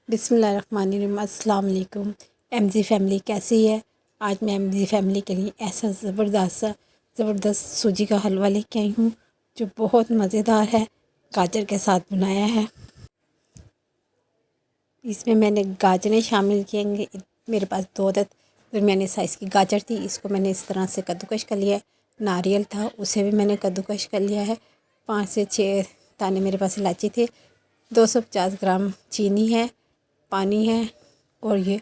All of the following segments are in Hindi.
बिस्मिल्लाहिर्रहमानिर्रहीम। अस्सलाम वालेकुम। एमजी फैमिली कैसी है? आज मैं एमजी फैमिली के लिए ऐसा ज़बरदस्त सूजी का हलवा लेके आई हूँ जो बहुत मज़ेदार है। गाजर के साथ बनाया है। इसमें मैंने गाजरें शामिल किएंगे। मेरे पास 2 अदद दरमियाने साइज़ की गाजर थी। इसको मैंने इस तरह से कद्दूकश कर लिया है। नारियल था, उसे भी मैंने कद्दूकश कर लिया है। 5 से 6 दाने मेरे पास इलायची थे। 250 ग्राम चीनी है, पानी है और ये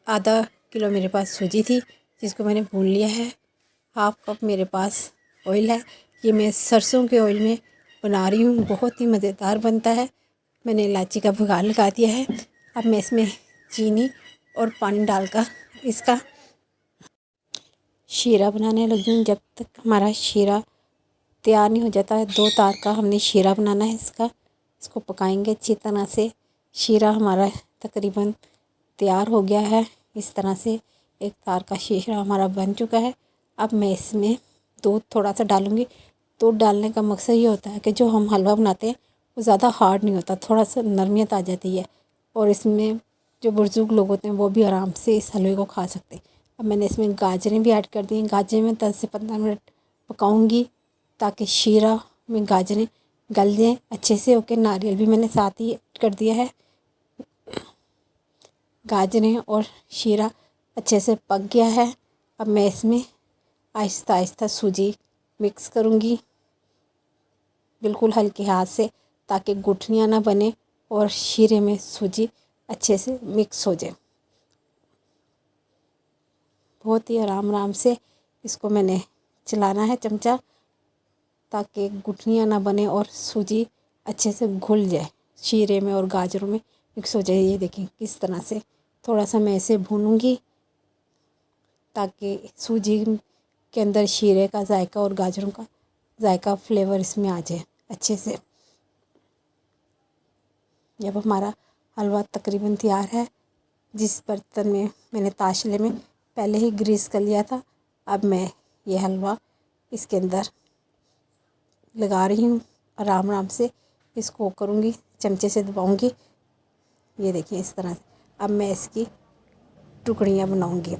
आधा किलो मेरे पास सूजी थी जिसको मैंने भून लिया है। हाफ़ कप मेरे पास ऑयल है। ये मैं सरसों के ऑयल में बना रही हूँ, बहुत ही मज़ेदार बनता है। मैंने इलायची का भुगा लगा दिया है। अब मैं इसमें चीनी और पानी डालकर इसका शीरा बनाने लगी हूँ। जब तक हमारा शीरा तैयार नहीं हो जाता है, 2 तार का हमने शीरा बनाना है इसको पकाएंगे अच्छी तरह से। शीरा हमारा तकरीबन तैयार हो गया है। इस तरह से 1 तार का शीरा हमारा बन चुका है। अब मैं इसमें दूध थोड़ा सा डालूँगी। दूध डालने का मकसद ये होता है कि जो हम हलवा बनाते हैं वो ज़्यादा हार्ड नहीं होता, थोड़ा सा नरमियत आ जाती है और इसमें जो बुज़ुर्ग लोग होते हैं वो भी आराम से इस हलवे को खा सकते हैं। अब मैंने इसमें गाजरें भी ऐड कर दी हैं। गाजरें मैं 10 से 15 मिनट पकाऊंगी ताकि शीरा में गाजरें गल जाएँ अच्छे से। ओके, नारियल भी मैंने साथ ही ऐड कर दिया है। गाजरें और शीरा अच्छे से पक गया है। अब मैं इसमें आहिस्ता आहिस्ता सूजी मिक्स करूँगी, बिल्कुल हल्के हाथ से, ताकि गुठलियाँ ना बने और शीरे में सूजी अच्छे से मिक्स हो जाए। बहुत ही आराम आराम से इसको मैंने चलाना है चमचा, ताकि गुठलियाँ ना बने और सूजी अच्छे से घुल जाए, शीरे में और गाजरों में मिक्स हो जाए। ये देखिए किस तरह से थोड़ा सा मैं इसे भूनूंगी ताकि सूजी के अंदर शीरे का जायका और गाजरों का जायका फ्लेवर इसमें आ जाए अच्छे से। जब हमारा हलवा तकरीबन तैयार है, जिस बर्तन में मैंने ताशले में पहले ही ग्रीस कर लिया था, अब मैं ये हलवा इसके अंदर लगा रही हूँ। आराम आराम से इसको करूँगी, चमचे से दबाऊँगी। ये देखिए इस तरह से। अब मैं इसकी टुकड़ियाँ बनाऊँगी।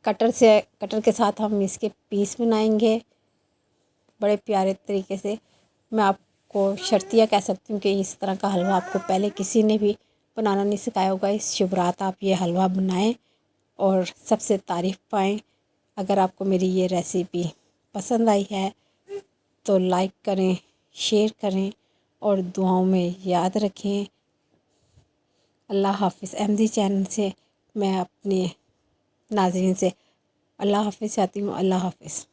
कटर के साथ हम इसके पीस बनाएंगे बड़े प्यारे तरीके से। मैं आपको शर्तिया कह सकती हूँ कि इस तरह का हलवा आपको पहले किसी ने भी बनाना नहीं सिखाया होगा। इस शुभ रात आप ये हलवा बनाएं और सबसे तारीफ़ पाएं। अगर आपको मेरी ये रेसिपी पसंद आई है तो लाइक करें, शेयर करें और दुआओं में याद रखें। अल्लाह हाफ़िज़। एमजी चैनल से मैं अपने नाज़रीन से अल्लाह हाफ़िज़ चाहती हूँ। अल्लाह हाफ़िज़।